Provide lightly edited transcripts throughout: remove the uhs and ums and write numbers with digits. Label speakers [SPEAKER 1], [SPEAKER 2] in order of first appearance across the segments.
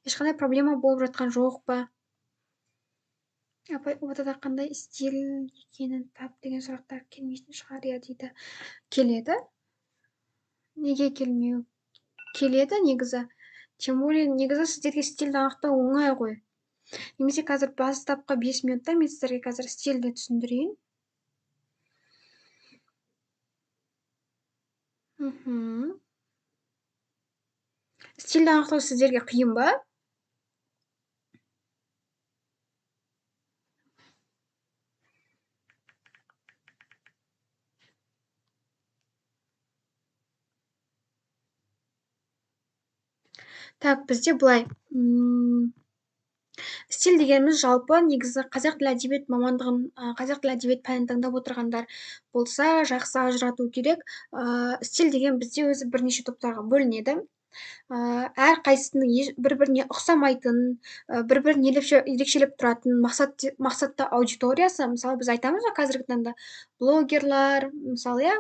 [SPEAKER 1] Ешқандай проблема болып жатқан жоқ па? Апай ортада қандай стиль екенін тап деген сұрақтар келмейтін шығар иә дейді. Келеді. Неге келмеу? Келеді негізі. Тем более негізі сіздерге стильді анықтау оңай ғой. Немесе қазір бастапқы 5 минутта мен сіздерге қазір стильді түсіндірейін. Стильді анықтау сіздерге қиын ба? Так, бізде былай. Стиль дегеніміз жалпы негізі қазақ тілі әдебиет мамандығын, қазақ тілі әдебиет пәнін таңдап отырғандар болса, жақсы ажырату керек. Стиль деген бізде өзі бірнеше топтарға бөлінеді. Әрқайсысының бір-біріне ұқсамайтын, бір-бірін ерекшелеп тұратын мақсатты аудиториясы, мысалы біз айтамыз ғой қазіргі таңда блогерлар, мысалы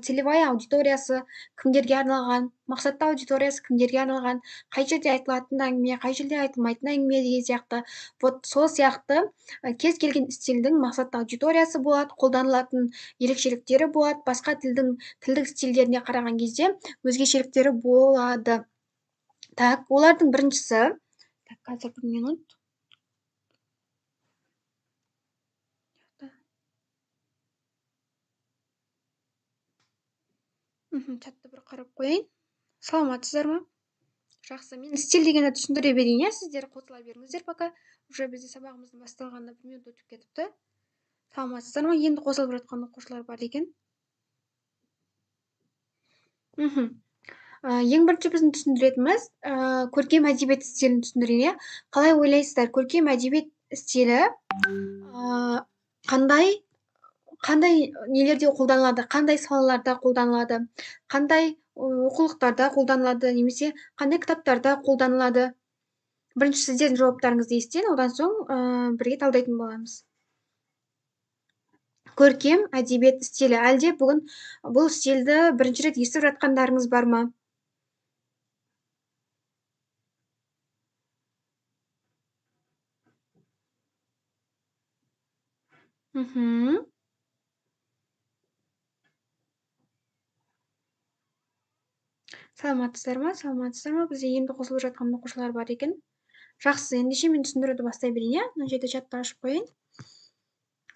[SPEAKER 1] целевая аудиториясы кімдерге арналған, мақсатты аудиториясы кімдерге арналған, қай жерде айтылатын әңгіме, қай жерде айтылмайтын әңгіме деген сияқты. Вот сол сияқты кез келген стильдің мақсатты аудиториясы болады, қолданылатын ерекшеліктері болады, басқа тілдік стильдеріне қараған кезде өзгешеліктері болады. Так, олардың біріншісі. Так, қазір 1 минут. Чатты бір қарап қойайын. Саламатсыздар ма? Жақсы, мен стиль дегенді түсіндіре берейін, иә, сіздер қосыла беріңіздер пока. Уже бізде сабағымыздың басталғанына 1 минут өтіп кетіпті. Саламатсыздар ма? Енді қосылып жатқан оқушылар бар екен. Ең бірінші біздің түсіндіретініміз көркем әдебиет стилін түсіндірейін, иә. Қалай ойлайсыздар, көркем әдебиет стилі қандай нелерде қолданылады, қандай салаларда қолданылады, қандай оқулықтарда қолданылады, немесе қандай кітаптарда қолданылады? Бірінші сіздердің жауаптарыңызды естиін, одан соң бірге талдайтын боламыз. Көркем әдебиет стилі. Әлде бүгін бұл стильді бірінші рет естіп жатқандарыңыз бар ма? Саламатсыздар ма? Бізде енді қосылып жатқан оқушылар бар екен. Жақсы, ендеше мен түсіндіруді бастай берейін, иә? Мына жерде чатты ашып қойайын.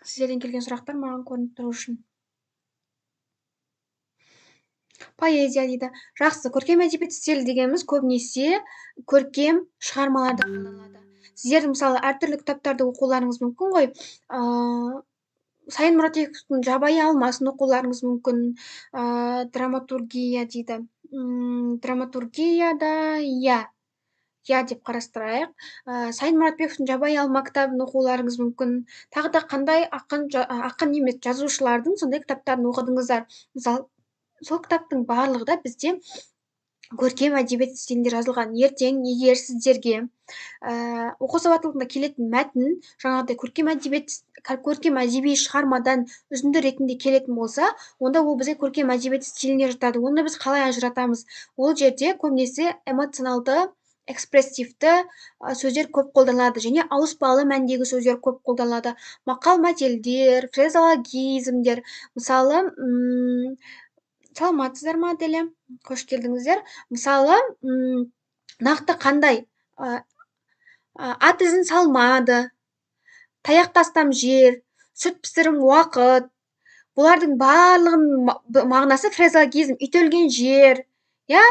[SPEAKER 1] Сіздерден келген сұрақтар маған көрініп тұру үшін. Поэзия дейді. Жақсы, көркем әдебиет стилі дегеніміз көбінесе көркем шығармаларда қолданылады. Сіздер мысалы әртүрлі кітаптарды оқуларыңыз мүмкін ғой. Сайын Мұратбековтің Жабайы алмасын оқуларыңыз мүмкін. Драматургия дейді. Драматургияда я деп қарастырайық. Сайын Мұратбековтің Жабайы алма кітабын оқуларыңыз мүмкін. Тағы да қандай ақын емес жазушылардың сондай кітаптарын оқыдыңыздар. Мысалы, сол кітаптың барлығы да бізде көркем әдебиет стилінде жазылған. Ертең егер сіздерге оқу сауаттылығында келетін мәтін жаңағыдай көркем әдеби шығармадан үзінді ретінде келетін болса, онда ол бізге көркем әдебиет стиліне жатады. Оны біз қалай ажыратамыз? Ол жерде көбінесе эмоционалды, экспрессивті сөздер көп қолданылады және ауыспалы мәндегі сөздер көп қолданылады. Мақал-мәтелдер, фразеологизмдер, мысалы, саламатсыздар ма, Аделя? Қош келдіңіздер. Мысалы, нақты қандай ат ізін салмады, таяқ тастам жер, сүт пісірім уақыт, бұлардың барлығының мағынасы фразеологизм, үйтелген жер, иә?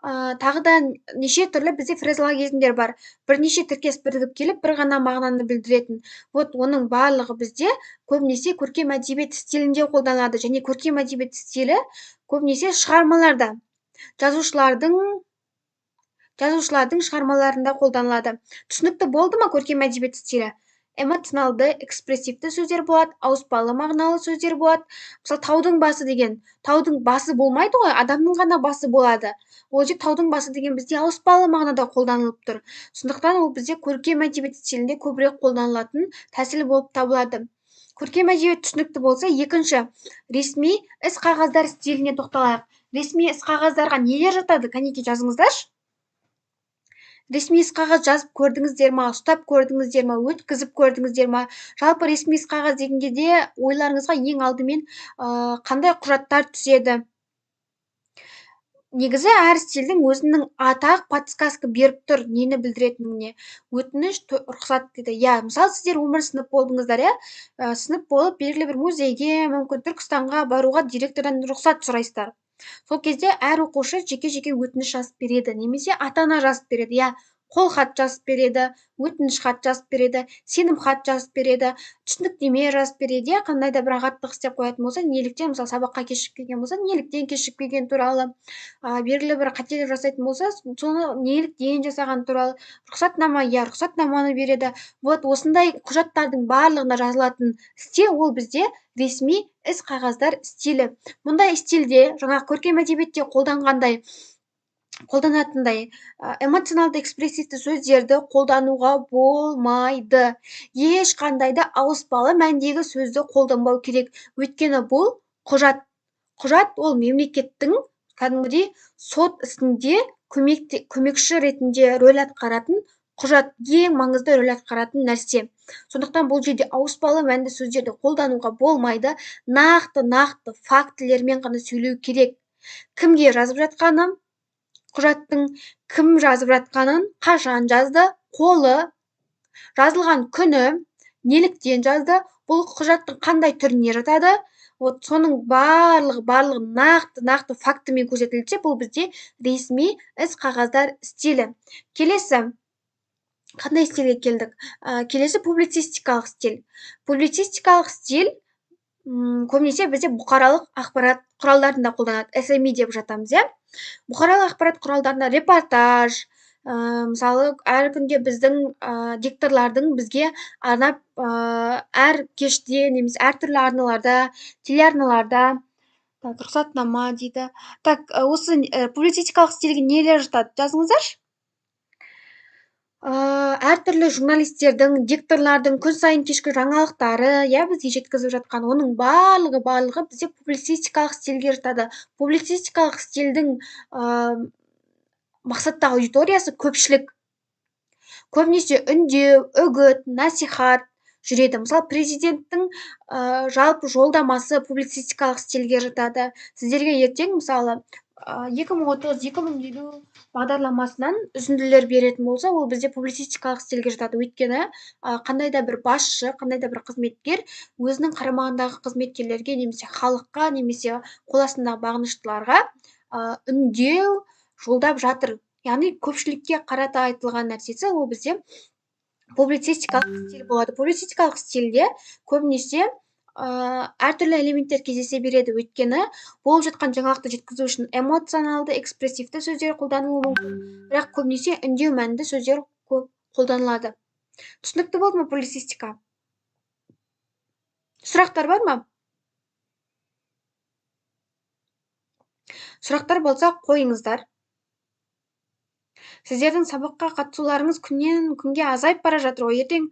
[SPEAKER 1] Тағы да неше түрлі бізде фразеологизмдер бар. Бірнеше тіркес бірігіп келіп, бір ғана мағынаны білдіретін. Вот оның барлығы бізде көбінесе көркем әдебиет стилінде қолданылады және көркем әдебиет стилі көбінесе шығармаларда, жазушылардың шығармаларында қолданылады. Түсінікті болды ма көркем әдебиет стилі? Эмоционалды, экспрессивті сөздер болады, ауыспалы мағыналы сөздер болады. Мысалы, таудың басы деген, таудың басы болмайды ғой, адамның ғана басы болады. Ол же таудың басы деген бізде ауыспалы мағынада қолданылып тұр. Сондықтан ол бізде көркем әдебиет стилінде көбірек қолданылатын тәсіл болып табылады. Көркем әдебиет түсінікті болса, екінші ресми іс қағаздар стиліне тоқталайық. Ресми іс қағаздарға нелер жатады? Кәнеки жазыңыздаршы. Ресми іс қағаз жазып көрдіңіздер ма, ұстап көрдіңіздер ма, өткізіп көрдіңіздер ма? Жалпы ресми іс қағаз деген кезде ойларыңызға ең алдымен қандай құжаттар түседі? Негізі әр стильдің өзінің атақ, подсказка беріп тұр, нені білдіретініне. Өтініш, рұқсат дейді. Иә, мысалы сіздер өмір сынып болдыңыздар, иә? Сынып болып белгілі бір музейге, мүмкін Түркістанға баруға директордан рұқсат сұрайсыздар. Сол кезде әр оқушы жеке-жеке өтініш жазып береді, немесе ата-ана жазып береді, иә. Қолхат жазып береді, өтініш хат жазып береді, сенім хат жазып береді, түсініктеме жазып береді, иә. Қандай да бір ағаттық істеп қоятын болса, неліктен, мысалы сабаққа кешігіп келген болса, неліктен кешігіп келген туралы, белгілі бір қателік жасайтын болса, соны неліктен жасаған туралы, рұқсатнама, иә, рұқсатнаманы береді. Вот осындай құжаттардың барлығына жазылатын стиль ол бізде ресми іс қағаздар стилі. Мұндай стильде жаңа көркем әдебиетте қолданатындай эмоционалды экспрессивті сөздерді қолдануға болмайды. Ешқандай да ауыспалы мәндегі сөзді қолданбау керек. Өйткені бұл құжат. Құжат ол мемлекеттің кәдімгідей сот ісінде көмекші ретінде рөл атқаратын құжат, ең маңызды рөл атқаратын нәрсе. Сондықтан бұл жерде ауыспалы мәнді сөздерді қолдануға болмайды. Нақты фактілермен ғана сөйлеу керек. Кімге жазып жатқаны, құжаттың кім жазып жатқанын, қашан жазды, қолы, жазылған күні, неліктен жазды, бұл құжаттың қандай түріне жатады, вот соның барлығы нақты фактімен көрсетілсе, бұл бізде ресми іс қағаздар стилі. Келесі, қандай стильге келдік? Келесі публицистикалық стиль. Публицистикалық стиль көбінесе бізде бұқаралық ақпарат құралдарында қолданады, SME деп жатамыз, иә? Бұқаралық ақпарат құралдарында репортаж, мысалы әр күнде біздің дикторлардың бізге арнап әр кеште немесе әртүрлі арналарда, телеарналарда рұқсатнама дейді. Так, осы публицистикалық стильге нелер жатады? Жазыңыздаршы. Әртүрлі журналистердің, дикторлардың күн сайын кешкі жаңалықтары, иә, бізге жеткізіп жатқан, оның барлығы бізде публицистикалық стильге жатады. Публицистикалық стильдің мақсатты аудиториясы көпшілік. Көбінесе үндеу, үгіт, насихат жүреді. Мысалы, президенттің жалпы жолдамасы публицистикалық стильге жатады. Сіздерге ертең, мысалы, 2030-2050 бағдарламасынан үзінділер беретін болса, ол бізде публицистикалық стильге жатады. Өйткені қандай да бір басшы, қандай да бір қызметкер өзінің қарамағындағы қызметкерлерге, немесе халыққа, немесе қол астындағы бағыныштыларға үндеу жолдап жатыр. Яғни көпшілікке қарата айтылған нәрсесі ол бізде публицистикалық стиль болады. Публицистикалық стильде көбінесе әртүрлі элементтер кездесе береді. Өйткені болып жатқан жаңалықты жеткізу үшін эмоционалды, экспрессивті сөздер қолданылуы мүмкін, бірақ көбінесе үндеу мәнді сөздер көп қолданылады. Түсінікті болды ма публицистика? Сұрақтар бар ма? Сұрақтар болса қойыңыздар. Сіздердің сабаққа қатысуларыңыз күннен күнге азайып бара жатыр ғой. Ертең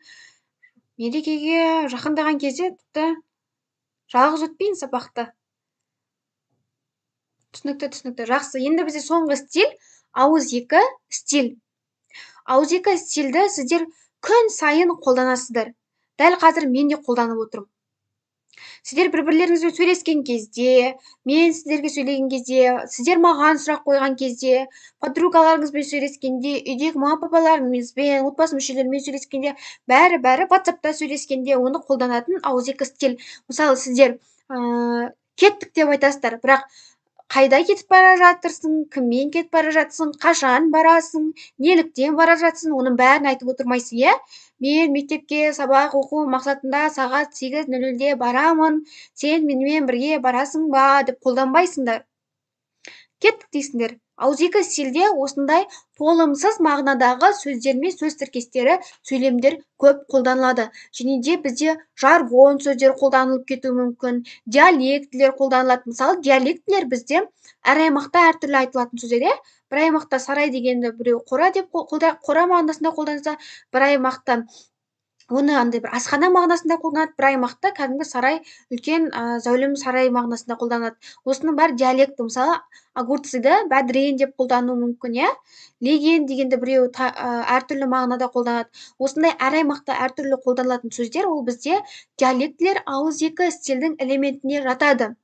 [SPEAKER 1] мерекеге жақындаған кезде тіпті жалғыз өтпейін сабақты. Түсінікті. Жақсы. Енді бізде соңғы стиль ауызекі стиль. Ауызекі стильді сіздер күн сайын қолданасыздар. Дәл қазір мен де қолданып отырмын. Сіздер бір-бірлеріңізбен сөйлескен кезде, мен сіздерге сөйлеген кезде, сіздер маған сұрақ қойған кезде, подругаларыңызбен сөйлескенде, үйдегі мама-папаларыңызбен, отбасы мүшелерімен сөйлескенде, бәрі WhatsApp-та сөйлескенде оны қолданатын ауызекі стиль. Мысалы, сіздер кеттік деп айтасыздар, бірақ қайда кетіп бара жатырсың, кіммен кетіп бара жатсың, қашан барасың, неліктен бара жатсың, оның бәрін айтып отырмайсың, иә? Мен мектепке сабақ оқу мақсатында сағат 8:00-де барамын, сен менімен бірге барасың ба деп қолданбайсыңдар. Кеттік дейсіңдер. Ауызекі стильде осындай толымсыз мағынадағы сөздер мен сөз тіркестері, сөйлемдер көп қолданылады. Және де бізде жаргон сөздер қолданылып кетуі мүмкін, диалектілер қолданылады. Мысалы, диалектілер бізде әр аймақта әртүрлі айтылатын сөздер, бір аймақта сарай дегенді біреу қора деп қора мағынасында қолданса, бір аймақта Оны андай бір асхана мағынасында қолданады, бір аймақта кәдімгі сарай, үлкен, зәулім сарай мағынасында қолданады. Осының бәрі диалекті. Мысалы, огурцыды бәдрен деп қолдануы мүмкін, иә? Леген дегенді біреу әртүрлі мағынада қолданады. Осындай әр аймақта әртүрлі қолданылатын сөздер ол бізде диалектілер ауызекі стильдің элементіне жатады.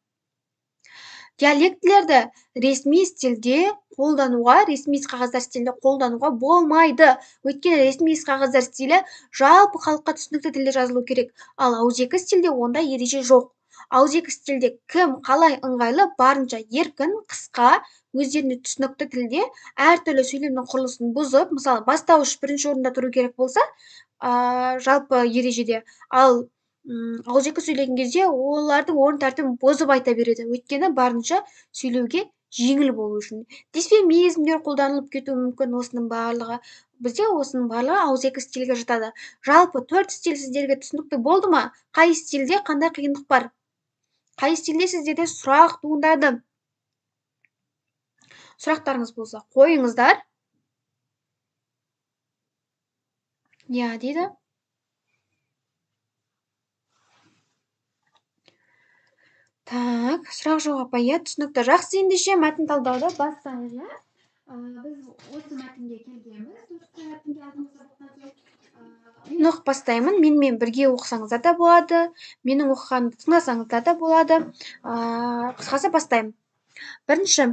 [SPEAKER 1] Диалектілерді ресми стильде қолдануға, ресми қағаздар стилінде қолдануға болмайды. Өйткені ресми қағаздар стилі жалпы халыққа түсінікті тілде жазылу керек. Ал ауызекі стилде ондай ереже жоқ. Ауызекі стилде кім қалай ыңғайлы барынша еркін, қысқа, өздеріне түсінікті тілде әртүрлі сөйлемнің құрылысын бұзып, мысалы, бастауыш бірінші орында тұру керек болса, жалпы ережеде, ал ауызекі сөйлеген кезде олардың орын тәртібін бұзып айта береді. Өйткені барынша сөйлеуге жеңіл болу үшін. Дисфемизмдер қолданылып кетуі мүмкін осының барлығы. Бізде осының барлығы ауызекі стильге жатады. Жалпы 4 стиль сіздерге түсінікті болды ма? Қай стильде қандай қиындық бар? Қай стильде сіздерде сұрақ туындады? Сұрақтарыңыз болса, қойыңыздар. Я дейді. Так, сұрақ жауап иә, түсінікті. Жақсы, ендеше мәтін талдауды бастайық, иә? Біз осы мәтінге келгенбіз. Мен оқып бастаймын. Менімен бірге оқысаңыздар да болады. Менің оқығанымды тыңдасаңыздар да болады. Қысқасы бастаймын. Бірінші,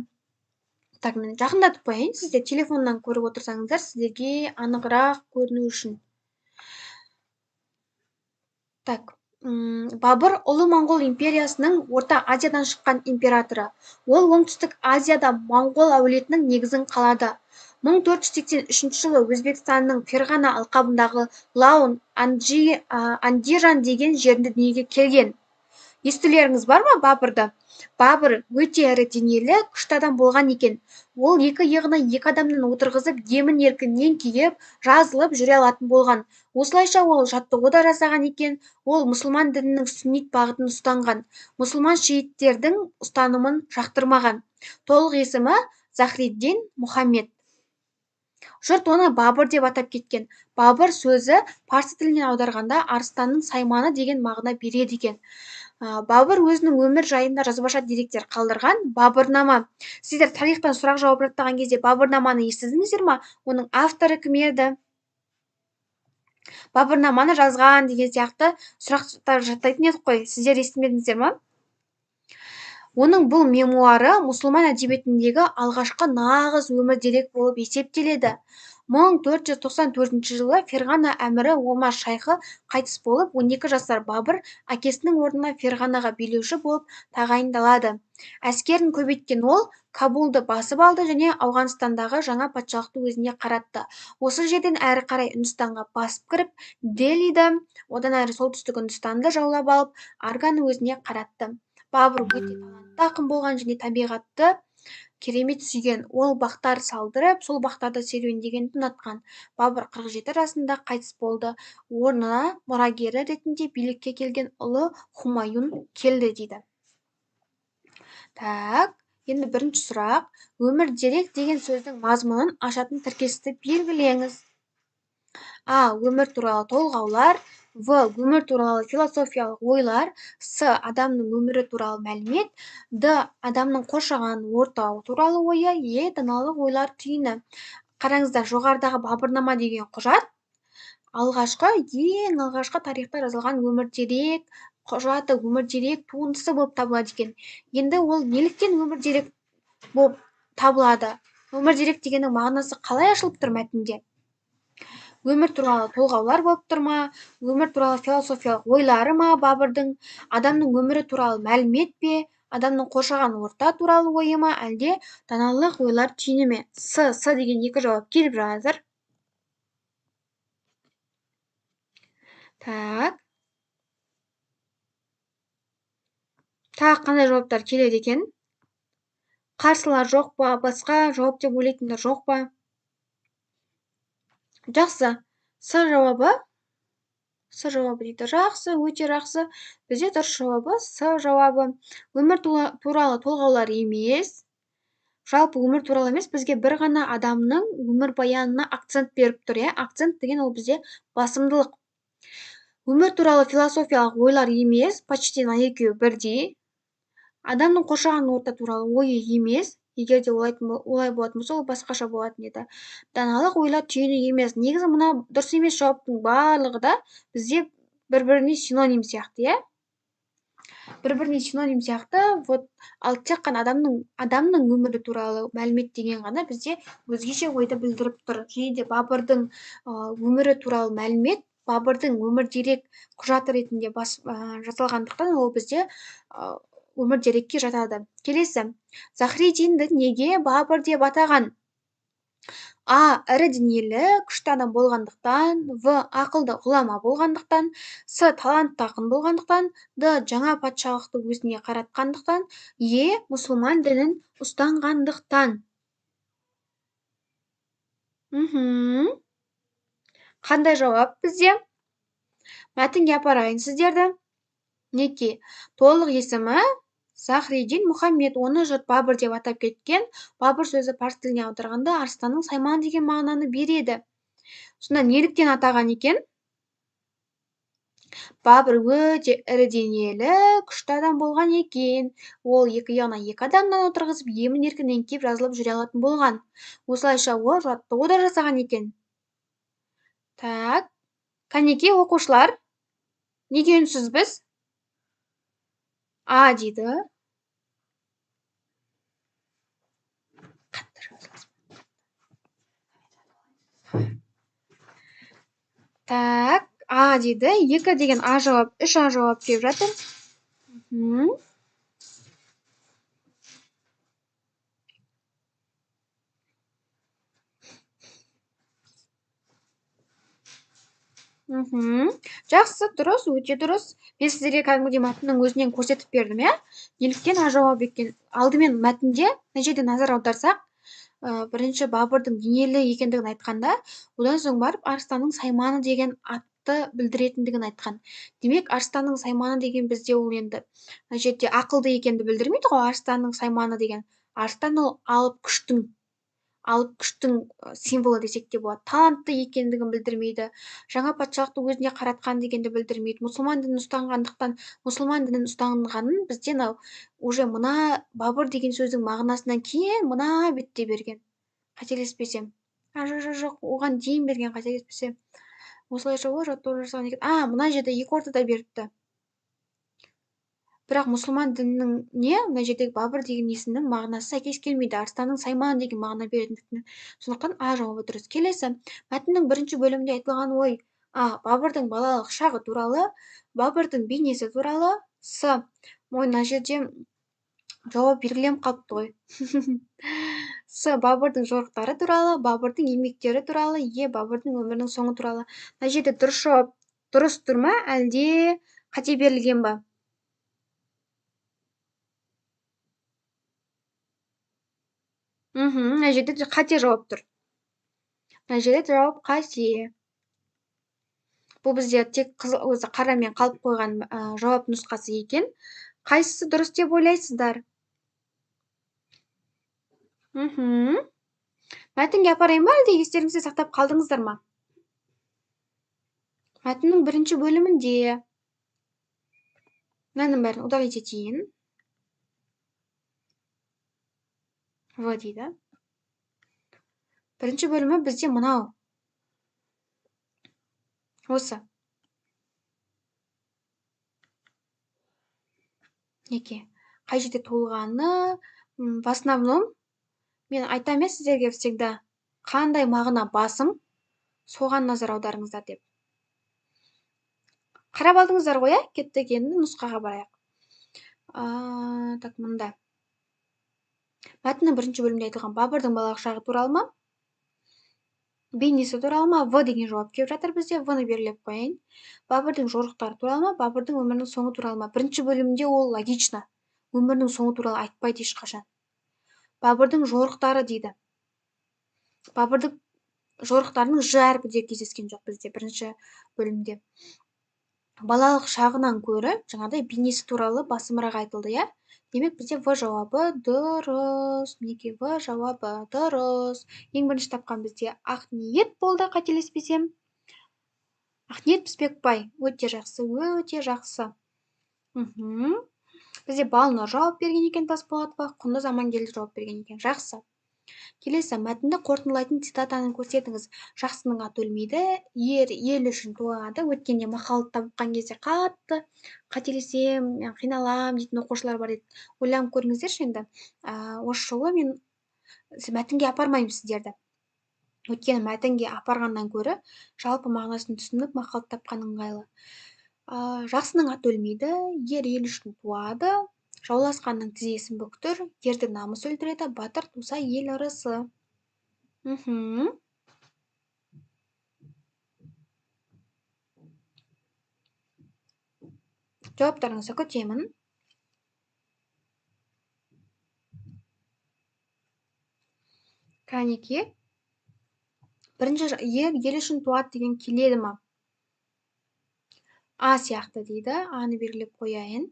[SPEAKER 1] так, мен жақындатып қояйын. Сіздер телефоннан көріп отырсаңыздар, сіздерге анығырақ көріну үшін. Так, Бабыр ұлы Моңғол империясының Орта Азиядан шыққан императоры. Ол оңтүстік Азияда Моңғол әулетінің негізін қалады. 1483 жылы Өзбекстанның Ферғана алқабындағы Лаун Андижан деген жерінде дүниеге келген. Естулеріңіз бар ма Бабырды? Бабыр өте ірі денелі, күшті адам болған екен. Ол екі иығына екі адамнан отырғызып, емін еркіннен киіп, жазылып жүре алатын болған. Осылайша ол жаттығу да жасаған екен. Ол мұсылман дінінің сүннит бағытын ұстанған. Мұсылман шииттердің ұстанымын жақтырмаған. Толық есімі Захриддин Мұхаммед. Жұрт оны Бабыр деп атап кеткен. Бабыр сөзі парсы тілінен аударғанда арыстанның сайманы деген мағына береді екен. Бабыр өзінің өмір жайында жазбаша деректер қалдырған. Бабырнама. Сіздер тарихтан сұрақ жауап жаттаған кезде Бабырнаманы естідіңіздер ме? Оның авторы кім еді? Бабырнаманы жазған деген сияқты сұрақтар жаттайтын едік қой. Сіздер естімедіңіздер ме? Оның бұл мемуары мұсылман әдебиетіндегі алғашқы нағыз өмір дерек болып есептеледі. 1494 жылы Ферғана әмірі Омар шайхы қайтыс болып, 12 жасар Бабыр әкесінің орнына Ферғанаға билеуші болып тағайындалады. Әскерін көбейткен ол Кабулды басып алды және Ауғанстандағы жаңа патшалықты өзіне қаратты. Осы жерден әрі қарай Үндістанға басып кіріп, Делиді, одан әрі солтүстік Үндістанды жаулап алып, Арганы өзіне қаратты. Бабыр өте талантты ақын болған және табиғатты керемет сүйген. Ол бақтар салдырып, сол бақтарда серуендегенді ұнатқан. Бабыр 47 жасында қайтыс болды. Орнына мұрагері ретінде билікке келген ұлы Хумаюн келді дейді. Так, енді бірінші сұрақ. Өмір дерек деген сөздің мазмұнын ашатын тіркесті белгілеңіз. А. Өмір туралы толғаулар. В. Өмір туралы философиялық ойлар. С. Адамның өмірі туралы мәлімет. Д. Адамның қоршаған орта туралы ойы. Е. Даналық ойлар түйіні. Қараңыздар, жоғарыдағы Бабырнама деген құжат ең алғашқы тарихта жазылған өмір дерек құжаты, өмір дерек туындысы болып табылады екен. Енді ол неліктен өмір дерек болып табылады? Өмір дерек дегеннің мағынасы қалай ашылып тұр мәтінде? Өмір туралы толғаулар болып тұр ма? Өмір туралы философиялық ойлары ма Бабырдың? Адамның өмірі туралы мәлімет пе? Адамның қоршаған орта туралы ойы ма? Әлде даналық ойлар түйіні ме? С деген екі жауап келіп жатыр. Так. Тағы қандай жауаптар келеді екен? Қарсылар жоқ па? Басқа жауап деп ойлайтындар жоқ па? Жақсы. С жауабы дейді. Жақсы, өте жақсы. Бізде дұрыс жауабы С жауабы. Өмір туралы толғаулар емес. Жалпы өмір туралы емес, бізге бір ғана адамның өмір баянына акцент беріп тұр, иә? Акцент деген ол бізде басымдылық. Өмір туралы философиялық ойлар емес, почти екеуі бірдей. Адамның қоршаған орта туралы ойы емес, егер де олай болатын болса, ол басқаша болатын еді. Даналық ойлар түйіні емес. Негізі мына дұрыс емес жауаптың барлығы да бізде бір-біріне синоним сияқты, иә? Бір-біріне синоним сияқты, вот ал тек қана адамның өмірі туралы мәлімет деген ғана бізде өзгеше ойды білдіріп тұр. Және де Бабырдың өмірі туралы мәлімет Бабырдың өмір дерек құжаты ретінде жасалғандықтан ол бізде өмір дерекке жатады. Келесі. Захриддинді неге Бабыр деп атаған? А. Ірі денелі, күшті адам болғандықтан. В. Ақылды ғұлама болғандықтан. С. Талантты ақын болғандықтан. Д. Жаңа патшалықты өзіне қаратқандықтан. Е. Мұсылман дінін ұстанғандықтан. Қандай жауап бізде? Мәтінге апарайын сіздерді. Неке. Толық есімі Захриддин Мұхаммед, оны жұрт Бабыр деп атап кеткен. Бабыр сөзі парсы тіліне аударғанда арыстанның сайманы деген мағынаны береді. Сонда неліктен атаған екен? Бабыр өте ірі денелі, күшті адам болған екен. Ол екі яғна екі адамнан отырғызып, емін еркін еңкеп жазылып жүре алатын болған. Осылайша ол жаттығу да жасаған екен. Так, кәнеке оқушылар, неге үнсізбіз? А дейді. Так, А дейді. 2 деген А жауап, 3 А жауап деп жатыр. Жақсы, дұрыс, өте дұрыс. Мен сіздерге кәдімгідей мәтіннің өзінен көрсетіп бердім, иә? Неліктен А жауап екен? Алдымен мәтінде мына жерде назар аударсақ, бірінші Бабырдың денелі екендігін айтқанда, одан соң барып арыстанның сайманы деген атты білдіретіндігін айтқан. Демек, арыстанның сайманы деген бізде ол енді мына жерде ақылды екенді білдірмейді ғой, арыстанның сайманы деген. Арыстан ол алып күштің символы десек те болады. Талантты екендігін білдірмейді. Жаңа патшалықты өзіне қаратқан дегенді білдірмейді. Мұсылман дінін ұстанғандықтан, мұсылман дінін ұстанғанын бізде уже мына Бабыр деген сөздің мағынасынан кейін мына бетте берген. Қателеспесем. Жоқ, оған дейін берген, қателеспесем. Осылайша ол жаттығу жасаған екен. Мына жерде екі ортада беріпті. Бірақ мұсылман дінінің мына жердегі Бабыр деген есімнің мағынасы сәйкес келмейді. Арыстанның сайманы деген мағына беретіндіктен. Сондықтан А жауабы дұрыс. Келесі. Мәтіннің бірінші бөлімінде айтылған ой. А. Бабырдың балалық шағы туралы. Бабырдың бейнесі туралы. С. Мына жерде жауап белгіленіп қалыпты ғой. С. Бабырдың жорықтары туралы. Бабырдың еңбектері туралы. Е. Бабырдың өмірінің соңы туралы. Мына жерде дұрыс жауап дұрыс тұр ма, әлде қате берілген ба? Мына жерде қате жауап тұр. Мына жерде жауап қате. Бұл бізде тек өзі қарамен қалып қойған жауап нұсқасы екен. Қайсысы дұрыс деп ойлайсыздар? Мәтінге апарайын ба, әлде естеріңізде сақтап қалдыңыздар ма? Мәтіннің бірінші бөлімінде мынаның бәрін удалить етейін. В дейді. Бірінші бөлімі бізде мынау. Осы. Неке. Қай жерде толғаны, в основном, мен айтам сіздерге всегда, қандай мағына басым, соған назар аударыңыздар деп. Қарап алдыңыздар ғой, кеттік енді нұсқаға барайық. Так, мұнда. Мәтіннің бірінші бөлімде айтылған Бабырдың балалық шағы туралы ма? Бейнесі туралы ма? В деген жауап келіп жатыр бізде. В-ны белгілеп қояйын. Бабырдың жорықтары туралы ма? Бабырдың өмірінің соңы туралы ма? Бірінші бөлімде ол логично. Өмірінің соңы туралы айтпайды ешқашан. Бабырдың жорықтары дейді. Бабырдың жорықтарының Ж әрпі де кездескен жоқ бізде бірінші бөлімде. Балалық шағынан көрі, жаңағыдай бейнесі туралы басымырақ айтылды, иә? Демек, бізде В жауабы дұрыс. Неке В жауабы дұрыс. Ең бірінші тапқан бізде ақ ниет болды, қателеспесем. Ақниет Піспекбай. Өте жақсы, өте жақсы. Бізде Балнұр жауап берген екен, Тасболатова. Құндыз Амангелді жауап берген екен. Жақсы. Келесі мәтінді қорытындылайтын цитатаны көрсетіңіз. Жақсының аты өлмейді, ел үшін туады. Өткенде мақалды табқан кезде қатты қателесем, қиналам дейтін оқушылар бар еді. Ойланып көріңіздерші енді. Осы жолы мен мәтінге апармаймын сіздерді. Өйткені мәтінге апарғаннан көрі жалпы мағынасын түсініп мақалды тапқан ыңғайлы. Жақсының аты өлмейді, ел үшін туады, жауласқанның тізесін бүктір, ерді намыс өлтіреді, батыр туса ел ырысы. Жауаптарыңызды күтемін. Кәнеке. Бірінші ел үшін туады деген келеді ма? А сияқты дейді. Аны белгілеп қояйын.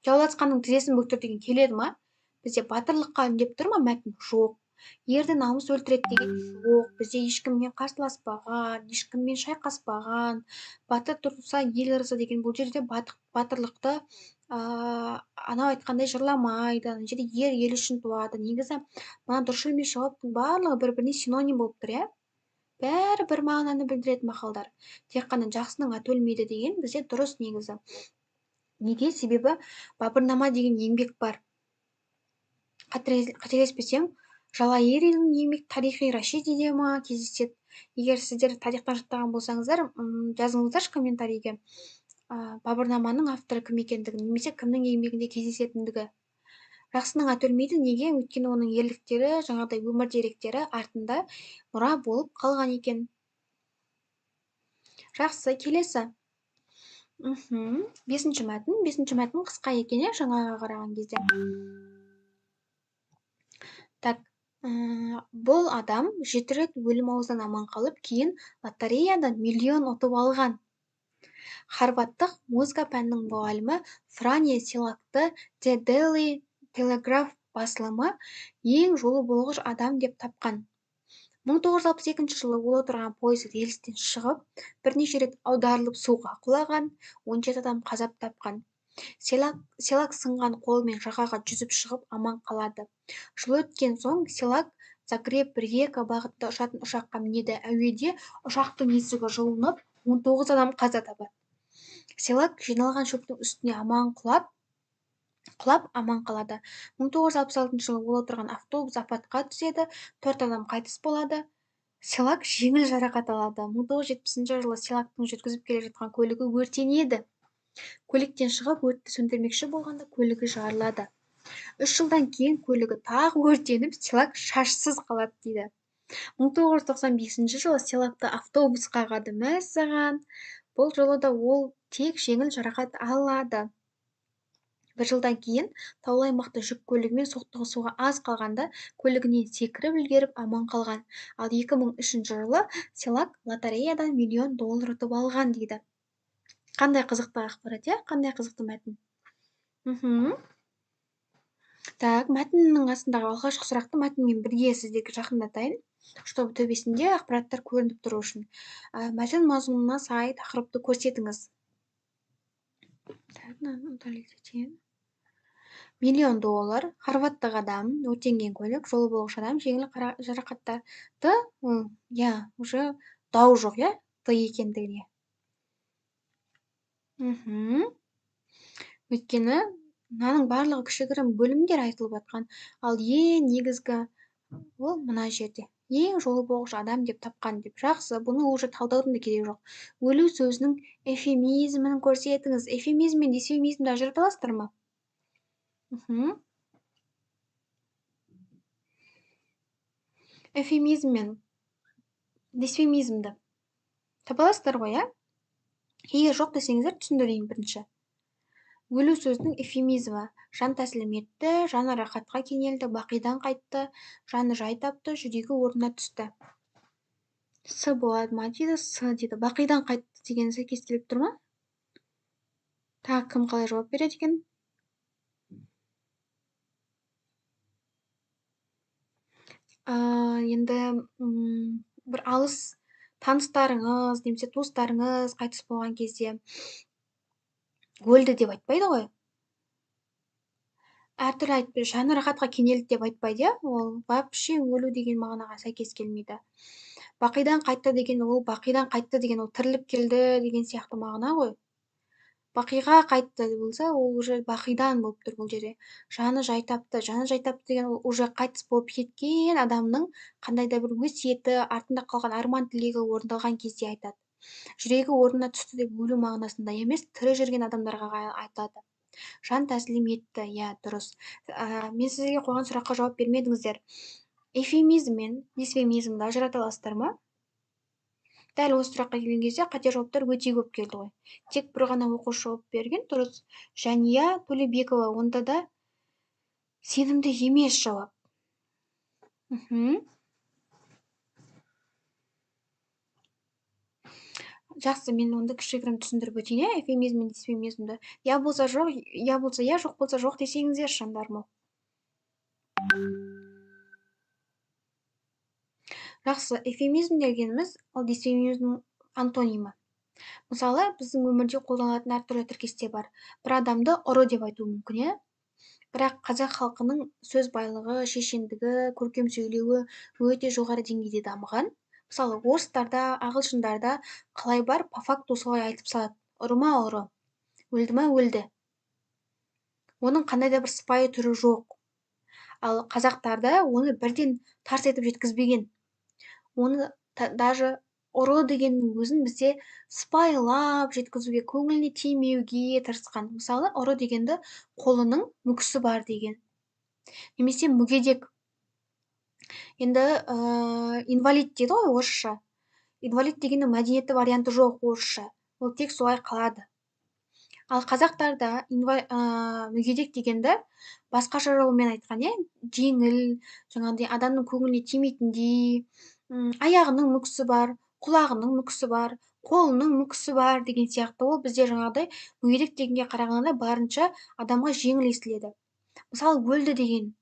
[SPEAKER 1] Жауласқанның тізесін бүктір деген келеді ма? Бізде батырлыққа үндеп тұр ма мәтін? Жоқ. Ерді намыс өлтіреді деген жоқ. Бізде ешкіммен қарсыласпаған, ешкіммен шайқаспаған, батыр туса ел ырысы деген бұл жерде батырлықты анау айтқандай жырламайды. Ана жерде ел үшін туады. Негізі мына дұрыс емес жауаптың барлығы бір-біріне синоним болып тұр, иә? Бәрі бір мағынаны білдіретін мақалдар. Тек қана жақсының аты өлмейді деген бізде дұрыс негізі. Неге? Себебі Бабырнама деген еңбек бар. Қателеспесем, Жалайыр елдің еңбек тарихи Рашидиде ма кездеседі. Егер сіздер тарихтан жаттаған болсаңыздар, жазыңыздаршы комментарийге. Бабырнаманың авторы кім екендігін, немесе кімнің еңбегінде кездесетіндігі. Жақсының аты өлмейді. Неге? Өйткені оның ерліктері, жаңағыдай өмір деректері артында мұра болып қалған екен. Жақсы, келесі. Бесінші мәтін қысқа екен, жаңаға қараған кезде. Так, бұл адам 7 рет өлім аузынан аман қалып, кейін лотереядан миллион ұтып алған. Хорваттық музыка пәнінің мұғалімі Франия Силакты The Daily Telegraph басылымы ең жолы болғыш адам деп тапқан. 1962 жылы ол отырған пойыз рельстен шығып, бірнеше рет аударылып суға құлаған, 17 адам қаза тапқан. Селак сынған қолымен жағаға жүзіп шығып аман қалады. Жыл өткен соң Селак Загреб-Риека бағытта ұшатын ұшаққа мінеді. Әуеде ұшақтың есігі жұлынып, 19 адам қаза табады. Селак жиналған шөптің үстіне құлап аман қалады. 1966 жылы ол отырған автобус апатқа түседі, 4 адам қайтыс болады. Селак жеңіл жарақат алады. 1970 жылы Селактың жүргізіп келе жатқан көлігі өртенеді. Көліктен шығып, өртті сөндірмекші болғанда көлігі жарылады. 3 жылдан кейін көлігі тағы өртеніп, Селак шашсыз қалады дейді. 1995 жылы Селакты автобус қағады. Мәссаған. Бұл жолы да ол тек жеңіл жарақат алады. 1 жылдан кейін таулы аймақта жүк көлігімен соқтығысуға аз қалғанда көлігінен секіріп үлгеріп аман қалған. Ал 2003 жылы Селак лотереядан $1 миллион ұтып алған дейді. Қандай қызықты ақпарат, қандай қызықты мәтін. Так, мәтіннің астындағы алғашқы сұрақты мәтінмен бірге сіздерге жақындатайын, чтобы төбесінде ақпараттар көрініп тұру үшін. Мәтін мазмұнына сай тақырыпты көрсетіңіз. $1 миллион, хорваттық адам, өртенген көлік, жолы болғыш адам, жеңіл жарақаттарды, уже дау жоқ, ты екендігіне. Өйткені мынаның барлығы кішігірім бөлімдер айтылып жатқан, ал ең негізгі ол мына жерде. Ең жолы болғыш адам деп тапқан деп. Жақсы, бұны уже талдаудың да керегі жоқ. Өлу сөзінің эфемизмін көрсетіңіз. Эфемизм мен дисфемизмді ажырата аласыздар ма? Эфемизм мен дисфемизмді таба аласыздар ғой, Егер жоқ десеңіздер, түсіндірейін бірінші. Өлу сөзінің эфемизмі: жан тәсілім етті, жаны рахатқа кенелді, бақидан қайтты, жаны жай тапты, жүрегі орнына түсті. С болады ма дейді, с дейді. Бақидан қайтты деген сәйкес келіп тұр ма? Так, кім қалай жауап береді екен? Енді бір алыс таныстарыңыз немесе туыстарыңыз қайтыс болған кезде өлді деп айтпайды ғой. Әртүрлі айтпай жаны рахатқа кенелді деп айтпайды, иә? Ол вообще өлу деген мағынаға сәйкес келмейді. Бақидан қайтты деген ол бақидан қайтты деген ол тіріліп келді деген сияқты мағына ғой. Бақиға қайтты болса, ол уже бақидан болып тұр бұл жерде. Жаны жай тапты. Жаны жай тапты деген ол уже қайтыс болып кеткен адамның қандай да бір өсиеті, артында қалған арман тілегі орындалған кезде айтады. Жүрегі орнына түсті деп өлу мағынасында емес, тірі жүрген адамдарға айтады. Жан тәсілім етті, иә, дұрыс. Мен сізге қойған сұраққа жауап бермедіңіздер. Эвфемизм мен дисфемизмді ажырата аласыздар ма? Дәл осы сұраққа келген кезде қате жауаптар өте көп келді ғой. Тек бір ғана оқушы жауап берген, дұрыс. Жәния Төлебекова, онда да сенімді емес жауап. Жақсы, мен онда кішігірім түсіндіріп өтейін, иә, эвфемизм мен дисфемизмді. Я болса жоқ, я болса я, жоқ болса жоқ десеңіздерші, жандарым. Жақсы, эвфемизм дегеніміз ол дисфемизмнің антонимі. Мысалы, біздің өмірде қолданылатын әртүрлі тіркестер бар. Бір адамды ұры деп айту мүмкін, иә? Бірақ қазақ халқының сөз байлығы, шешендігі, көркем сөйлеуі өте жоғары деңгейде дамыған. Мысалы, орыстарда, ағылшындарда қалай бар, по факту солай айтып салады. Ұры ма ұры, өлді ма өлді. Оның қандай да бір сыпайы түрі жоқ. Ал қазақтарда оны бірден тарс етіп жеткізбеген. Оны даже ұры дегеннің өзін бізде сыпайылап жеткізуге, көңіліне тимеуге тырысқан. Мысалы, ұры дегенді қолының мүкісі бар деген. Немесе мүгедек. Енді инвалид дейді ғой орысша. Инвалид дегеннің мәдениетті варианты жоқ орысша. Ол тек солай қалады. Ал қазақтарда мүгедек дегенді басқаша жолмен айтқан, иә? Жеңіл, жаңағыдай адамның көңіліне тимейтіндей, аяғының мүкісі бар, құлағының мүкісі бар, қолының мүкісі бар деген сияқты. Ол бізде жаңағыдай мүгедек дегенге қарағанда барынша адамға жеңіл естіледі. Мысалы, өлді деген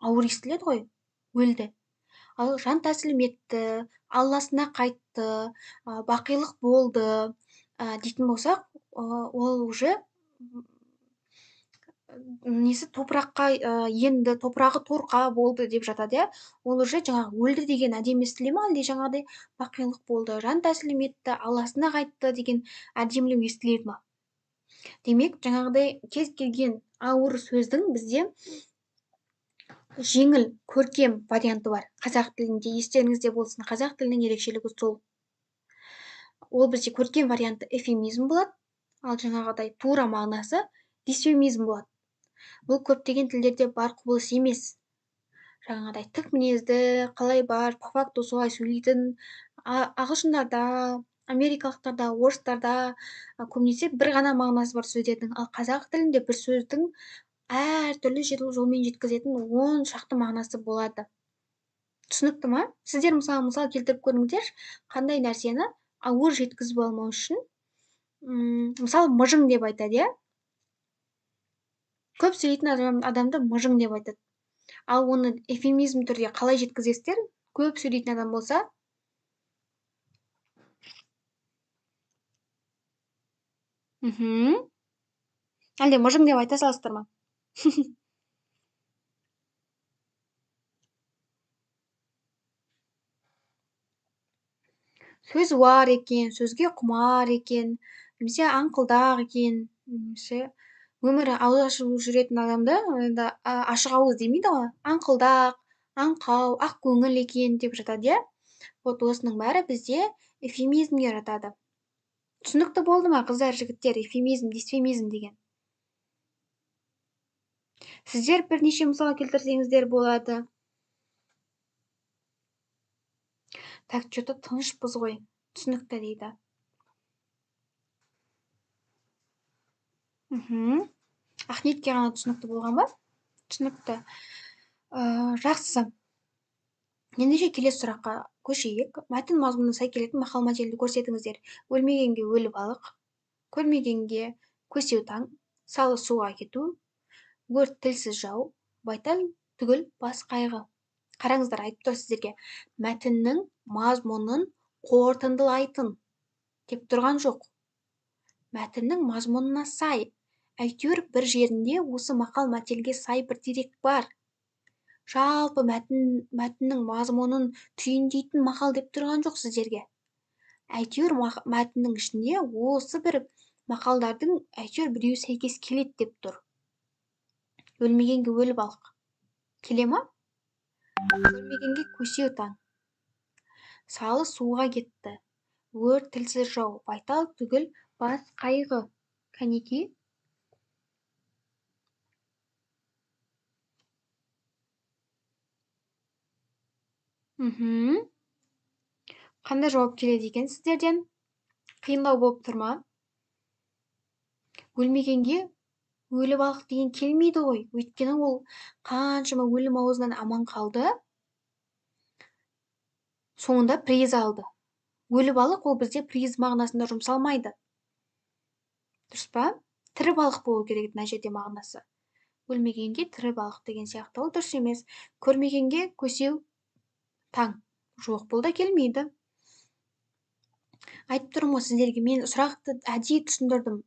[SPEAKER 1] ауыр естіледі ғой, өлді. Ал жан тәсілім етті, алласына қайтты, бақилық болды дейтін болсақ, ол уже несі топыраққа енді, топырағы торқа болды деп жатады, иә? Ол уже жаңағы өлді деген әдемі естіле ма, әлде жаңағыдай бақилық болды, жан тәсілім етті, алласына қайтты деген әдемілеу естіледі ма? Демек, жаңағыдай кез келген ауыр сөздің бізде жеңіл, көркем варианты бар. Қазақ тілінде естеріңізде болсын, қазақ тілінің ерекшелігі сол. Ол бізде көркем варианты эвфемизм болады, ал жаңағыдай тура мағынасы дисфемизм болады. Бұл көптеген тілдерде бар құбылыс емес. Жаңағыдай тік мінезді, қалай бар, по факту солай сөйлейтін, ағылшындарда, америкалықтарда, орыстарда көбінесе бір ғана мағынасы бар сөздердің, ал қазақ тілінде бір сөздің әртүрлі жолмен жеткізетін 10 шақты мағынасы болады. Түсінікті ма? Сіздер мысал келтіріп көріңіздер, қандай нәрсені ауыр жеткізіп алмау үшін, мысалы, мыжың деп айтады, иә? Көп сөйлейтін адамды мыжың деп айтады. Ал оны эвфемизм түрде қалай жеткізесіздер? Көп сөйлейтін адам болса, әлде мыжың деп айта саласыздар ма? Сөз уар екен, сөзге құмар екен, немесе аңқылдақ екен, немесе өмірі ауыз ашып жүретін адамды енді ашық ауыз демейді ғой, аңқылдақ, аңқау, ақ көңіл екен деп жатады, иә? Вот осының бәрі бізде эвфемизмге жатады. Түсінікті болды ма, қыздар, жігіттер, эвфемизм, дисфемизм деген? Сіздер бірнеше мысал келтірсеңіздер болады. Так, что-то тынышпыз ғой. Түсінікті дейді. Ақниетке ғана түсінікті болған ба? Түсінікті. Жақсы. Ендеше келесі сұраққа көшейік. Мәтін мазмұнына сай келетін мақал-мәтелді көрсетіңіздер. Өлмегенге өлі балық, көрмегенге көсеу таң, салы суға кету, өрт тілсіз жау, байтал түгіл бас қайғы. Қараңыздар, айтып тұр сіздерге. Мәтіннің мазмұнын қорытындылайтын деп тұрған жоқ. Мәтіннің мазмұнына сай. Әйтеуір бір жерінде осы мақал мәтелге сай бір дерек бар. Жалпы мәтіннің мазмұнын түйіндейтін мақал деп тұрған жоқ сіздерге. Әйтеуір мәтіннің ішінде осы бір мақалдардың әйтеуір біреуі сәйкес келеді деп тұр. Өлмегенге өлі балық. Келе ма? Өлмегенге көсеу таң. Салы суға кетті. Өр тілсіз жау, байтал түгіл бас қайғы. Кәнеки? Қандай жауап келеді екен сіздерден? Қиындау болып тұр ма? Өлмегенге өлі балық деген келмейді ғой. Өйткені ол қаншама өлім аузынан аман қалды. Соңында приз алды. Өлі балық ол бізде приз мағынасында жұмсалмайды. Дұрыс па? Тірі балық болу керек мына жерде мағынасы. Өлмегенге тірі балық деген сияқты. Ол дұрыс емес. Көрмегенге көсеу таң. Жоқ, бұл да келмейді. Айтып тұрмын ғой сіздерге, мен сұрақты әдейі түсіндірдім.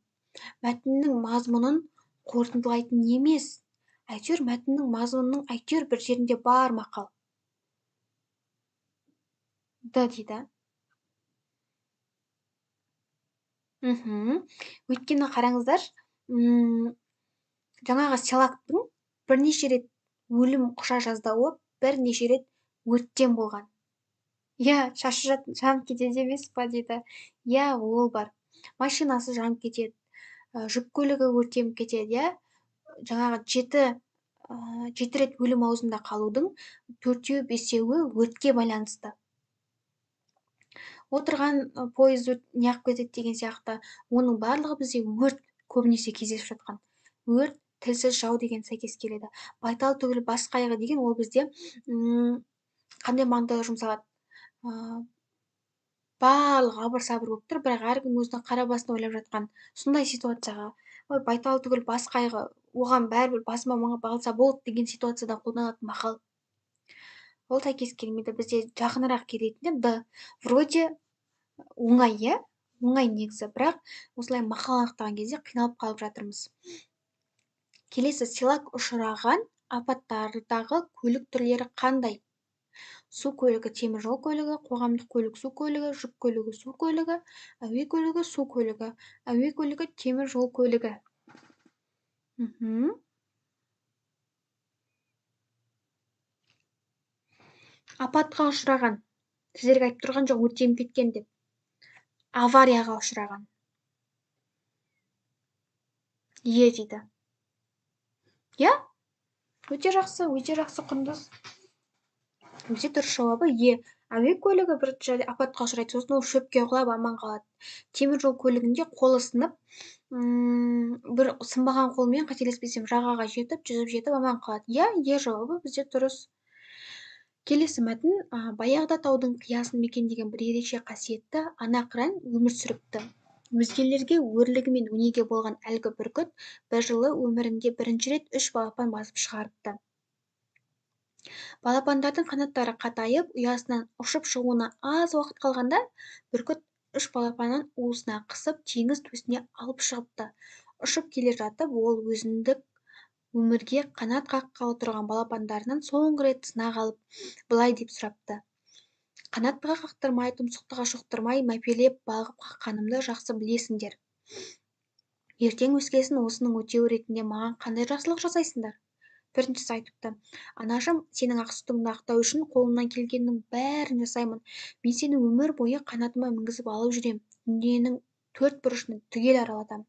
[SPEAKER 1] Мәтіннің мазмұнын қорытындылайтын емес. Әйтеуір мәтіннің мазмұнының әйтеуір бір жерінде бар мақал. Дейді. Өйткені қараңыздар, жаңағы Силактың бірнеше рет өлім құша жаздауы бірнеше рет өрттен болған. Шашы жанып кетеді емес па дейді. Ол бар. Машинасы жанып кетеді. Жүк көлігі өртеніп кетеді, жаңағы жеті рет өлім аузында қалудың 4-5-еуі өртке байланысты. Отырған пойыз неғып кетеді деген сияқты, оның барлығы бізде өрт көбінесе кездесіп жатқан. Өрт, тілсіз жау деген сәйкес келеді. Байтал түгіл бас қайғы деген ол бізде қандай мағынада жұмсалады? Барлық абыр-сабыр болып тұр, бірақ әркім өзінің қара басын ойлап жатқан сондай ситуацияға, байтал түгіл бас қайғы, оған бәрібір басыма балса болды деген ситуацияда қолданатын мақал. Ол сәйкес келмейді. Бізде жақынырақ келетіндер д. Вроде оңай, оңай негізі, бірақ осылай мақал анықтаған кезде қиналып қалып жатырмыз. Келесі, Силак ұшыраған апаттардағы көлік түрлері қандай? Су көлігі, темір жол көлігі, қоғамдық көлік, су көлігі, жүк көлігі, су көлігі, әуе көлігі, су көлігі, әуе көлігі, темір жол көлігі. Апатқа ұшыраған. Сіздерге айтып тұрған жоқ өртеніп кеткен деп. Аварияға ұшыраған. Дейді. Өте жақсы Құндыз. Өте дұрыс жауабы әуе көлігі бір апатқа ұшырайды, сосын ол шөпке құлап аман қалады. Темір жол көлігінде қолы сынып, бір сынбаған қолмен қателеспесем жағаға жетіп, жүзіп жетіп аман қалады. Жауабы бізде дұрыс. Келесі мәтін, баяғыда таудың қиясын мекендеген бір ерекше қасиетті ана қыран өмір сүріпті. Өзгелерге өрлігі мен өнеге болған әлгі бүркіт бір жылы өмірінде бірінші рет 3 балапан басып шығарыпты. Балапандардың қанаттары қатайып, ұясынан ұшып шығуына аз уақыт қалғанда, бүркіт 3 балапанын уысына қысып, теңіз төсіне алып шығыпты. Ұшып келе жатып, ол өзіндік өмірге қанат қаққалы тұрған балапандарынан соңғы рет сынақ алып, былай деп сұрапты. Қанаттыға қақтырмай, тұмсықтыға шоқтырмай, мәпелеп бағып қаққанымды жақсы білесіңдер. Ертең өскесін осының өтеуі ретінде маған қандай жақсылық жасайсыңдар? Біріншісі айтыпты, анашым, сенің ақ сүтіңді ақтау үшін қолымнан келгеннің бәрін жасаймын. Мен сені өмір бойы қанатыма мінгізіп алып жүрем. Дүниенің 4 бұрышын түгел аралатам.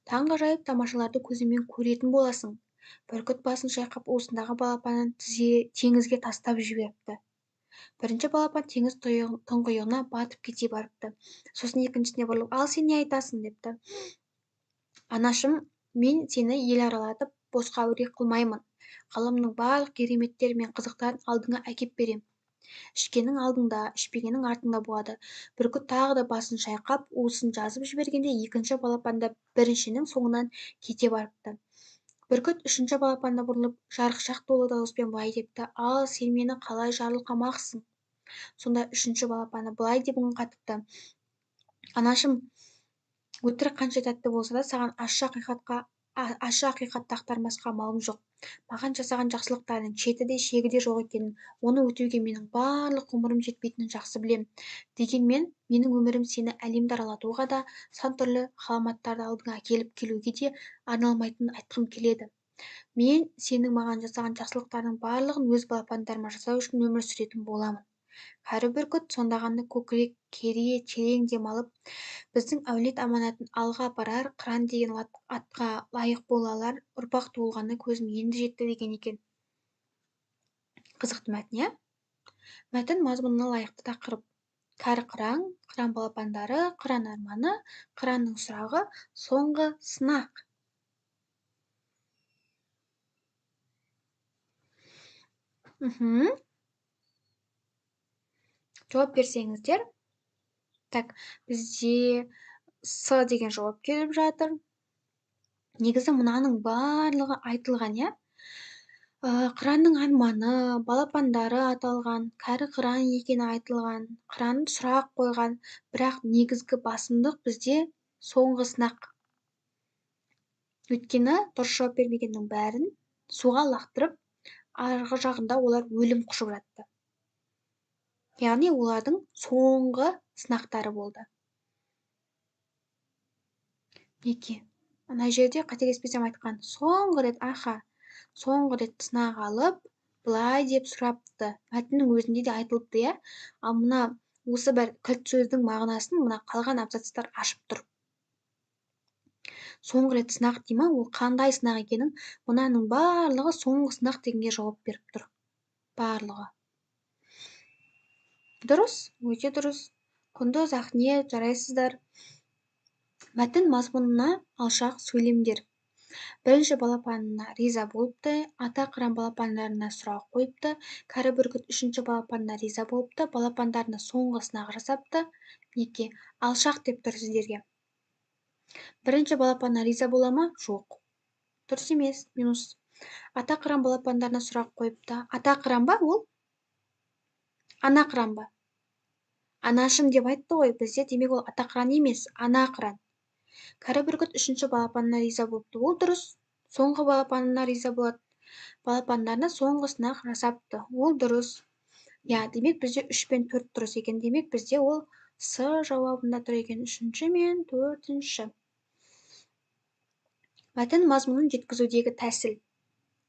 [SPEAKER 1] Таңғажайып тамашаларды көзіңмен көретін боласың. Бүркіт басын шайқап, уысындағы балапанын теңізге тастап жіберіпті. Бірінші балапан теңіз тұңғиығына батып кете барыпты. Сосын екіншісіне бұрылып, ал сен не айтасың депті. Анашым, мен сені ел аралатып, босқа әуре қылмаймын. Ғаламның барлық кереметтері мен қызықтарын алдыңа әкеп берем. Ішкенің алдыңда, ішпегенің артыңда болады. Бүркіт тағы да басын шайқап, уысын жазып жібергенде екінші балапанда біріншінің соңынан кете барыпты. Бүркіт үшінші балапанына бұрылып, жарықшақ толы дауыспен былай депті, ал сен мені қалай жарылқамақсың? Сонда үшінші балапаны былай деп үн қатыпты: «Анашым, өтірік қанша тәтті болса да, саған ащы ақиқатты ақтармасқа амалым жоқ. Маған жасаған жақсылықтарының шеті де шегі де жоқ екенін, оны өтеуге менің барлық ғұмырым жетпейтінін жақсы білем. Дегенмен, менің өмірім сені әлемді аралатуға да, сан түрлі ғаламаттарды алдыңа әкеліп келуге де арналмайтынын айтқым келеді. Мен сенің маған жасаған жақсылықтарының барлығын өз балапандарыма жасау үшін өмір сүретін боламын. Кәрі бүркіт сонда ғана көкірек кере терең дем алып, біздің әулет аманатын алға апарар, қыран деген атқа лайық бола алар ұрпақ туылғанына көзім енді жетті деген екен. Қызықты мәтін, иә? Мәтін мазмұнына лайықты тақырып. Кәрі қыран, қыран балапандары, қыран арманы, қыранның сұрағы, соңғы сынақ. Жауап берсеңіздер. Так, бізде С деген жауап келіп жатыр. Негізі мынаның барлығы айтылған, иә? Қыранның арманы, балапандары аталған, кәрі қыран екені айтылған, қыран сұрақ қойған, бірақ негізгі басымдық бізде соңғы сынақ. Өйткені дұрыс жауап бермегеннің бәрін суға лақтырып, арғы жағында олар өлім құшып жатты. Яғни олардың соңғы сынақтары болды. Неге? Ана жерде қателеспесем айтқан, соңғы рет, соңғы рет сынақ алып, былай деп сұрапты. Мәтіннің өзінде де айтылыпты, иә? Ал мына осы бір кілт сөздің мағынасын мына қалған абзацтар ашып тұр. Соңғы рет сынақ дей ма, ол қандай сынақ екенін, мынаның барлығы соңғы сынақ дегенге жауап беріп тұр. Барлығы. Дұрыс, өте дұрыс. Құндыз, Ахниет, жарайсыздар. Мәтін мазмұнына алшақ сөйлемдер. Бірінші балапанына риза болыпты, ата қыран балапандарына сұрақ қойыпты, кәрі бүркіт үшінші балапанына риза болыпты, балапандарына соңғы сынақ жасапты. Неге? Алшақ деп тұр сіздерге. Бірінші балапанына риза бола ма? Жоқ. Дұрыс емес, минус. Ата қыран балапандарына сұрақ қойыпты. Ата қыран ба ол? Ана қыран ба? Анашым деп айтты ғой, бізде демек ол ата қыран емес, ана қыран. Кәрі бүркіт үшінші балапанына риза болыпты. Ол дұрыс. Соңғы балапанына риза болады. Балапандарына соңғы сынақ жасапты. Ол дұрыс. Я, демек бізде 3 пен 4 дұрыс екен. Демек бізде ол С жауабында тұр екен. 3-ші мен 4-ші. Мәтін мазмұнын жеткізудегі тәсіл.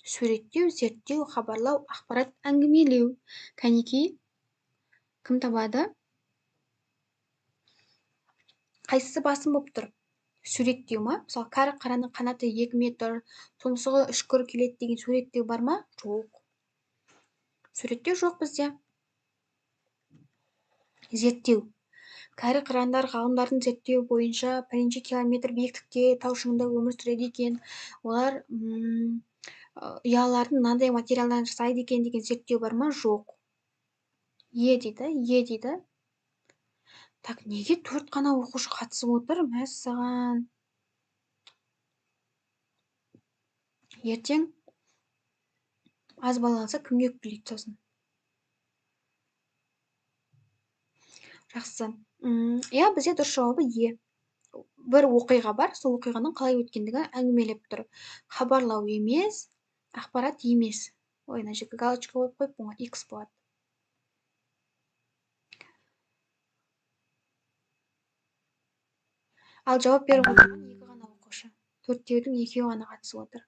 [SPEAKER 1] Суреттеу, зерттеу, хабарлау, ақпарат әңгімелеу. Кәнекей, кім табады? Қайсысы басым болып тұр? Суреттеу ма? Мысалы, кәрі қараның қанаты 2 метр, тұмсығы үшкір келеді деген суреттеу бар ма? Жоқ. Суреттеу жоқ бізде. Зерттеу. Кәрі қырандар ғалымдардың зерттеуі бойынша 1 километр биіктікте тау шыңында өмір сүреді екен. Олар ұяларын мынандай материалдан жасайды екен деген зерттеу бар ма? Жоқ. Дейді. Так, неге 4 қана оқушы қатысып отыр? Мәссаған. Ертең аз бала алса кімге өкпелейді сосын? Жақсы. Иә, бізде дұрыс жауабы Е. Бір оқиға бар, сол оқиғаның қалай өткендігі әңгімелеп тұр. Хабарлау емес, ақпарат емес. Ой, мына жерге галочка қойып қойыппын ғой, X болады. Ал жауап беріп отырған 2 ғана оқушы. 4-теудің 2-еуі ғана қатысып отыр.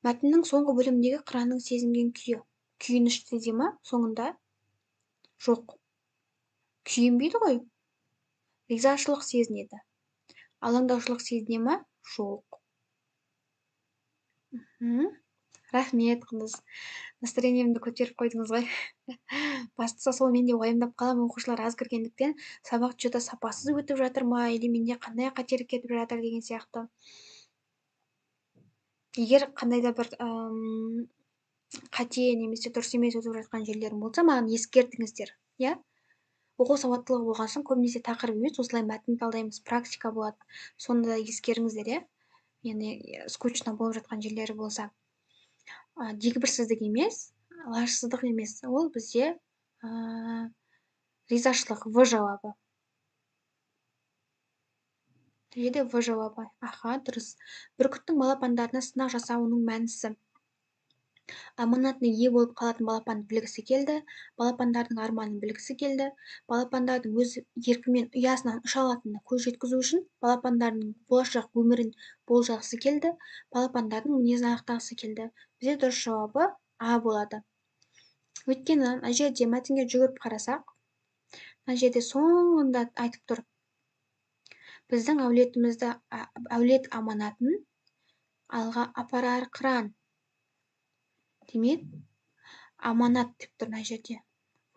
[SPEAKER 1] Мәтіннің соңғы бөліміндегі қыранның сезінген күйі. Күйінішті дей ма соңында? Жоқ. Күйінбейді ғой. Ризашылық сезінеді. Алаңдаушылық сезіне ма? Жоқ. Рахмет, Құндыз. Настроениемді көтеріп қойдыңыз ғой. Бастысы сол мен де уайымдап қалам, оқушылар аз кіргендіктен сабақ что-то сапасыз өтіп жатыр ма, или менде қандай қателік кетіп жатыр деген сияқты. Егер қандай да бір қате немесе дұрыс емес өтіп жатқан жерлерім болса, маған ескертіңіздер, иә? Оқу сауаттылығы болған соң көбінесе тақырып емес, осылай мәтін талдаймыз, практика болады. Сонда да ескеріңіздер, иә? Яғни скучно болып жатқан жерлері болса. Дегбірсіздік емес, лажсыздық емес. Ол бізде Ризашылық В жауабы. Мына жерде В жауабы. Аха, дұрыс. Бүркіттің балапандарына сынақ жасауының мәнісі. Аманатына ие болып қалатын балапанды білгісі келді, балапандардың арманын білгісі келді, балапандардың өз еркімен ұясынан ұша алатынына көз жеткізу үшін балапандардың болашақ өмірін болжағысы келді, балапандардың мінезін анықтағысы келді. Бізде дұрыс жауабы А болады. Өйткені мына жерде мәтінге жүгіріп қарасақ, мына жерде соңында айтып тұр. Біздің әулет аманатын алға апарар қыран. Демек, аманат деп тұр мына жерде.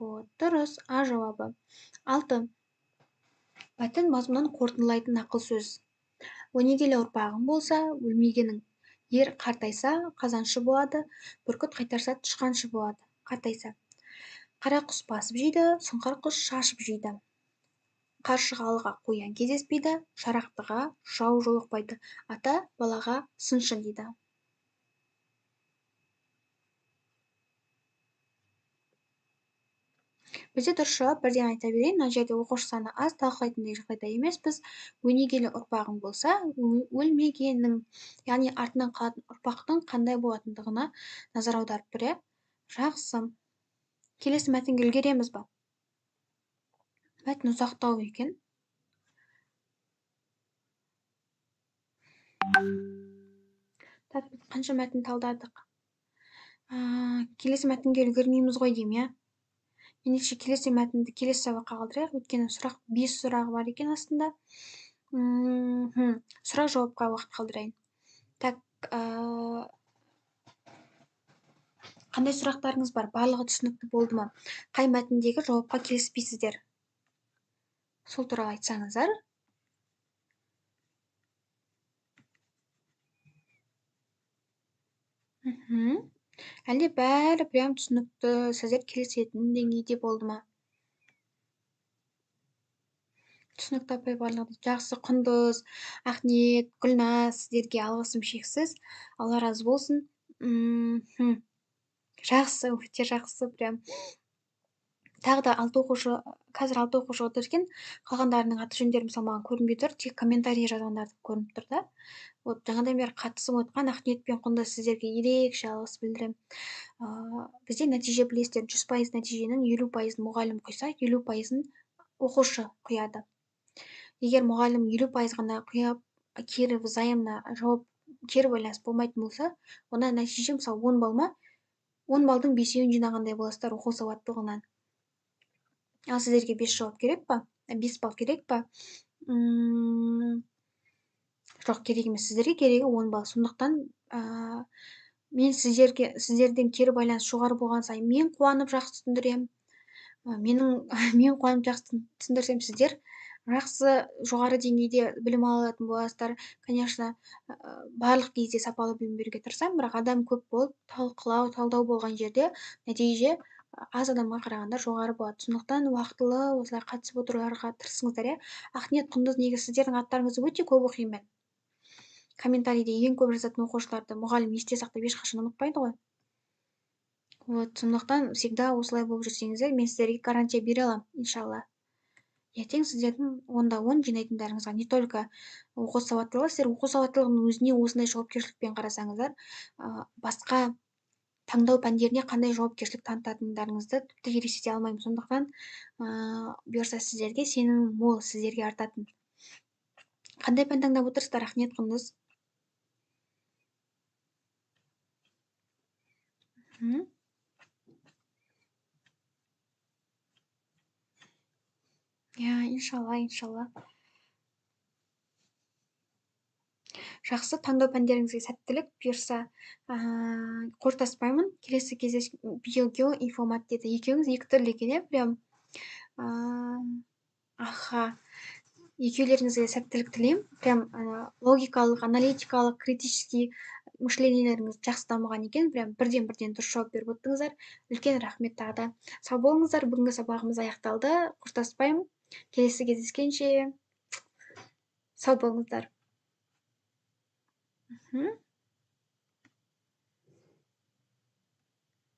[SPEAKER 1] Вот, дұрыс, А жауабы. 6. Мәтін мазмұнын қорытындылайтын нақыл сөз. Өнегелі ұрпағың болса, өлмегенің. Ер қартайса, қазаншы болады, бүркіт қайтарса, тышқаншы болады. Қартайса. Қара құс басып жейді, сұңқар құс шашып жейді. Қаршығалыға қоян кездеспейді, шарақтыға жау жолықпайды. Ата балаға сыншы дейді. Бізде дұрыс жауап бірден айта берейін. Мына жерде оқушы саны аз, талқылайтындай жағдайда емеспіз. Өнегелі ұрпағың болса, өлмегенің, яғни артынан қалатын ұрпақтың қандай болатындығына назар аударып тұр, иә? Жақсы. Келесі мәтінге үлгереміз ба? Мәтін ұзақтау екен. Біз қанша мәтін талдадық? Келесі мәтінге үлгермейміз ғой деймін, иә? Ендеше келесі мәтінді келесі сабаққа қалдырайық, өйткені 5 сұрағы бар екен астында. Сұрақ жауапқа уақыт қалдырайын. Так, қандай сұрақтарыңыз бар? Барлығы түсінікті болды ма? Қай мәтіндегі жауапқа келіспейсіздер? Сол туралы айтсаңыздар. Әлде бәрі прям түсінікті, сіздер келісетін деңгейде болды ма? Түсінікті апай барлығы. Жақсы, Құндыз, Ақниет, Гүлназ, сіздерге алғысым шексіз. Алла разы болсын. Жақсы, өте жақсы, прям. Тағы да 6 оқушы, қазір 6 оқушы отыр екен. Қалғандарының аты жөндері мысалы маған көрінбей тұр, тек комментарий жазғандарды көрініп тұр да. Вот, жаңадан бері қатысып отқан Ақниет пен Құндыз сіздерге ерекше алғыс білдіремін. Бізде нәтиже білесіздер, 100% нәтиженің 50% мұғалім құйса, 50% оқушы құяды. Егер мұғалім 50% ғана құяп, кері взаимно жауап, кері байланыс болмайтын болса, онда нәтиже мысалы 10 балл ма, 10 балдың 5-еуін жинағандай боласыздар оқу сауаттылығынан. Ал сіздерге 5 жауап керек па? 5 балл керек па? Жоқ, керек емес. Сіздерге керегі 10 балл. Сондықтан мен сіздерден кері байланыс жоғары болған сайын мен қуанып жақсы түсіндірем. Мен қуанып жақсы түсіндірсем, сіздер жақсы жоғары деңгейде білім алатын боласыздар. Конечно, барлық кезде сапалы білім беруге тырысамын, бірақ адам көп болып, талқылау, талдау болған жерде нәтиже аз адамға қарағанда жоғары болады. Сондықтан уақытылы осылай қатысып отыруларға тырысыңыздар, иә. Ақниет, Құндыз, негізі сіздердің аттарыңызды өте көп оқимын мен. Комментарийде ең көп жазатын оқушыларды мұғалім есте сақтап ешқашан ұмытпайды ғой. Вот, сондықтан всегда осылай болып жүрсеңіздер, мен сіздерге гарантия бере аламын, иншалла. Ертең сіздердің 10-да 10 жинайтындарыңызға не только оқу сауаттылығы, сіздер оқу сауаттылығының өзіне осындай жауапкершілікпен қарасаңыздар, басқа таңдау пәндеріне қандай жауапкершілік танытатындарыңызды тіпті елестете алмаймын. Сондықтан бұйырса сіздерге сенімім мол, сіздерге артатын. Қандай пән таңдап отырсыздар, Ақниет, Құндыз? Я, иншалла. Жақсы, таңдау пәндеріңізге сәттілік, бұйырса қоштаспаймын. Келесі биогео, информат деді. Екеуіңіз екі түрлі екен, прям. Аха. Екеулеріңізге сәттілік тілеймін. Прям логикалық, аналитикалық, критический мышлениелеріңіз жақсы дамыған екен. Прям бірден дұрыс жауап беріп отырсыңыздар. Үлкен рахмет тағы да. Сау болыңыздар. Бүгінгі сабағымыз аяқталды. Қоштаспаймын. Келесі кездескенше сау болыңыздар.